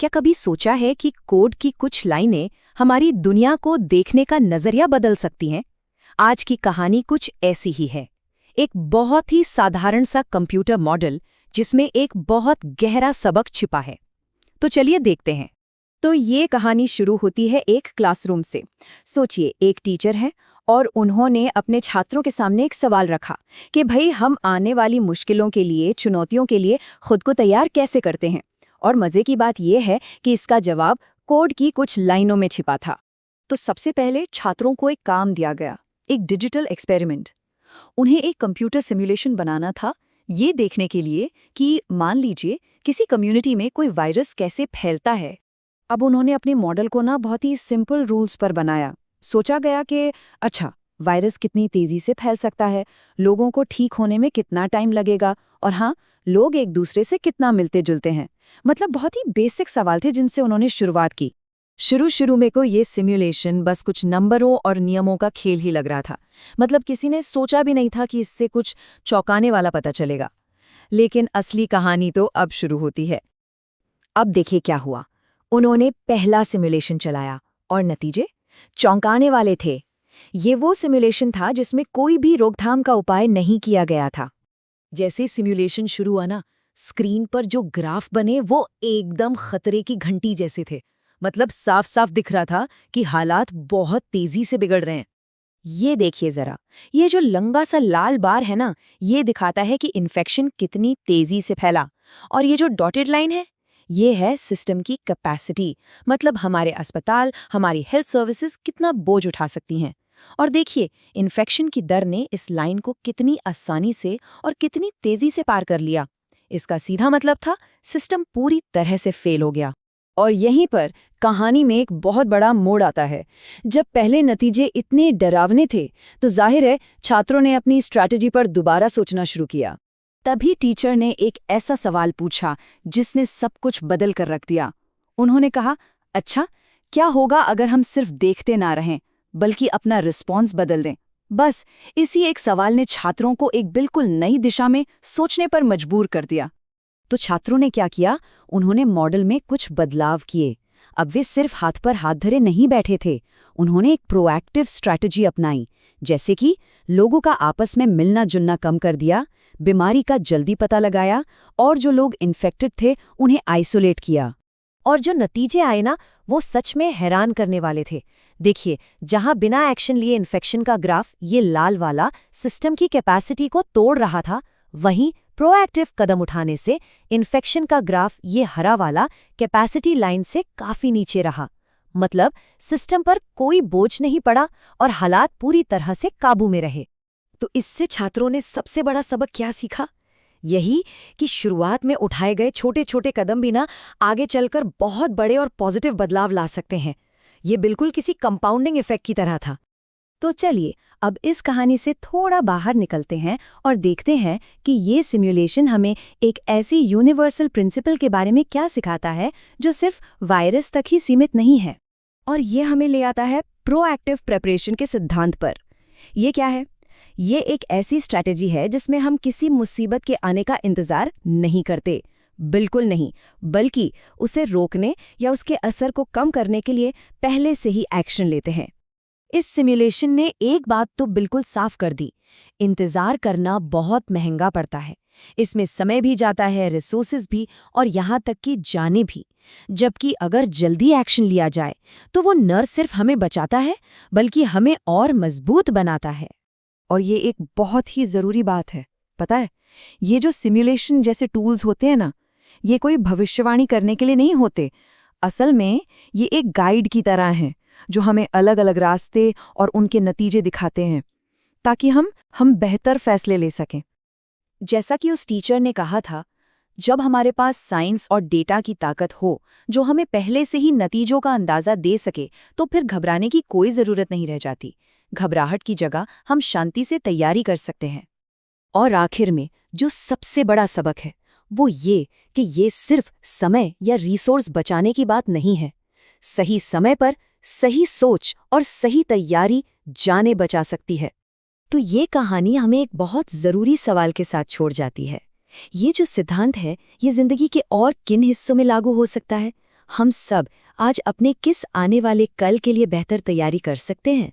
क्या कभी सोचा है कि कोड की कुछ लाइनें हमारी दुनिया को देखने का नजरिया बदल सकती हैं? आज की कहानी कुछ ऐसी ही है। एक बहुत ही साधारण सा कंप्यूटर मॉडल जिसमें एक बहुत गहरा सबक छिपा है। तो चलिए देखते हैं। तो ये कहानी शुरू होती है एक क्लासरूम से। सोचिए, एक टीचर है और उन्होंने अपने छात्रों के सामने एक सवाल रखा कि भाई हम आने वाली मुश्किलों के लिए, चुनौतियों के लिए खुद को तैयार कैसे करते हैं। और मजे की बात यह है कि इसका जवाब कोड की कुछ लाइनों में छिपा था। तो सबसे पहले छात्रों को एक काम दिया गया, एक डिजिटल एक्सपेरिमेंट। उन्हें एक कंप्यूटर सिमुलेशन बनाना था, ये देखने के लिए कि मान लीजिए किसी कम्युनिटी में कोई वायरस कैसे फैलता है। अब उन्होंने अपने मॉडल को बहुत ही सिंपल रूल्स पर बनाया। सोचा गया कि अच्छा, वायरस कितनी तेजी से फैल सकता है, लोगों को ठीक होने में कितना टाइम लगेगा, और हाँ, लोग एक दूसरे से कितना मिलते जुलते हैं। मतलब बहुत ही बेसिक सवाल थे जिनसे उन्होंने शुरुआत की। शुरू में को ये सिमुलेशन बस कुछ नंबरों और नियमों का खेल ही लग रहा था। मतलब किसी ने सोचा भी नहीं था कि इससे कुछ चौंकाने वाला पता चलेगा। लेकिन असली कहानी तो अब शुरू होती है। अब देखिए क्या हुआ। उन्होंने पहला सिमुलेशन चलाया और नतीजे चौंकाने वाले थे। ये वो सिमुलेशन था जिसमें कोई भी रोकथाम का उपाय नहीं किया गया था। जैसे सिमुलेशन शुरू हुआ ना, स्क्रीन पर जो ग्राफ बने वो एकदम खतरे की घंटी जैसे थे। मतलब साफ साफ दिख रहा था कि हालात बहुत तेजी से बिगड़ रहे हैं। ये देखिए जरा, ये जो लंबा सा लाल बार है ना, ये दिखाता है कि इन्फेक्शन कितनी तेजी से फैला। और ये जो डॉटेड लाइन है, ये है सिस्टम की कैपेसिटी। मतलब हमारे अस्पताल, हमारी हेल्थ सर्विसेज कितना बोझ उठा सकती हैं। और देखिए, इन्फेक्शन की दर ने इस लाइन को कितनी आसानी से और कितनी तेजी से पार कर लिया। इसका सीधा मतलब था सिस्टम पूरी तरह से फेल हो गया। और यहीं पर कहानी में एक बहुत बड़ा मोड़ आता है। जब पहले नतीजे इतने डरावने थे, तो जाहिर है छात्रों ने अपनी स्ट्रैटेजी पर दोबारा सोचना शुरू किया। तभी टीचर ने एक ऐसा सवाल पूछा जिसने सब कुछ बदल कर रख दिया। उन्होंने कहा, अच्छा, क्या होगा अगर हम सिर्फ देखते ना रहें, बल्कि अपना रिस्पॉन्स बदल दें? बस इसी एक सवाल ने छात्रों को एक बिल्कुल नई दिशा में सोचने पर मजबूर कर दिया। तो छात्रों ने क्या किया? उन्होंने मॉडल में कुछ बदलाव किए। अब वे सिर्फ हाथ पर हाथ धरे नहीं बैठे थे। उन्होंने एक प्रोएक्टिव स्ट्रैटेजी अपनाई, जैसे कि लोगों का आपस में मिलना जुलना कम कर दिया, बीमारी का जल्दी पता लगाया, और जो लोग इन्फेक्टेड थे उन्हें आइसोलेट किया। और जो नतीजे आए ना, वो सच में हैरान करने वाले थे। देखिए, जहां बिना एक्शन लिए इन्फेक्शन का ग्राफ, ये लाल वाला, सिस्टम की कैपेसिटी को तोड़ रहा था, वहीं प्रोएक्टिव कदम उठाने से इन्फेक्शन का ग्राफ, ये हरा वाला, कैपेसिटी लाइन से काफी नीचे रहा। मतलब सिस्टम पर कोई बोझ नहीं पड़ा और हालात पूरी तरह से काबू में रहे। तो इससे छात्रों ने सबसे बड़ा सबक क्या सीखा? यही कि शुरुआत में उठाए गए छोटे छोटे कदम भी ना, आगे चलकर बहुत बड़े और पॉजिटिव बदलाव ला सकते हैं। ये बिल्कुल किसी कंपाउंडिंग इफेक्ट की तरह था। तो चलिए, अब इस कहानी से थोड़ा बाहर निकलते हैं और देखते हैं कि ये सिमुलेशन हमें एक ऐसी यूनिवर्सल प्रिंसिपल के बारे में क्या सिखाता है जो सिर्फ वायरस तक ही सीमित नहीं है। और ये हमें ले आता है प्रोएक्टिव प्रिपरेशन के सिद्धांत पर। ये क्या है? ये एक ऐसी स्ट्रैटेजी है जिसमें हम किसी मुसीबत के आने का इंतजार नहीं करते, बिल्कुल नहीं, बल्कि उसे रोकने या उसके असर को कम करने के लिए पहले से ही एक्शन लेते हैं। इस सिमुलेशन ने एक बात तो बिल्कुल साफ कर दी, इंतजार करना बहुत महंगा पड़ता है। इसमें समय भी जाता है, रिसोर्सेज भी, और यहाँ तक कि जाने भी। जबकि अगर जल्दी एक्शन लिया जाए तो वो न सिर्फ हमें बचाता है, बल्कि हमें और मजबूत बनाता है। और ये एक बहुत ही ज़रूरी बात है, पता है? ये जो सिमुलेशन जैसे टूल्स होते हैं ना, ये कोई भविष्यवाणी करने के लिए नहीं होते। असल में ये एक गाइड की तरह हैं जो हमें अलग अलग रास्ते और उनके नतीजे दिखाते हैं, ताकि हम बेहतर फैसले ले सकें। जैसा कि उस टीचर ने कहा था, जब हमारे पास साइंस और डेटा की ताकत हो जो हमें पहले से ही नतीजों का अंदाज़ा दे सके, तो फिर घबराने की कोई ज़रूरत नहीं रह जाती। घबराहट की जगह हम शांति से तैयारी कर सकते हैं। और आखिर में जो सबसे बड़ा सबक है, वो ये कि ये सिर्फ समय या रिसोर्स बचाने की बात नहीं है। सही समय पर सही सोच और सही तैयारी जानें बचा सकती है। तो ये कहानी हमें एक बहुत ज़रूरी सवाल के साथ छोड़ जाती है। ये जो सिद्धांत है, ये ज़िंदगी के और किन हिस्सों में लागू हो सकता है? हम सब आज अपने किस आने वाले कल के लिए बेहतर तैयारी कर सकते हैं?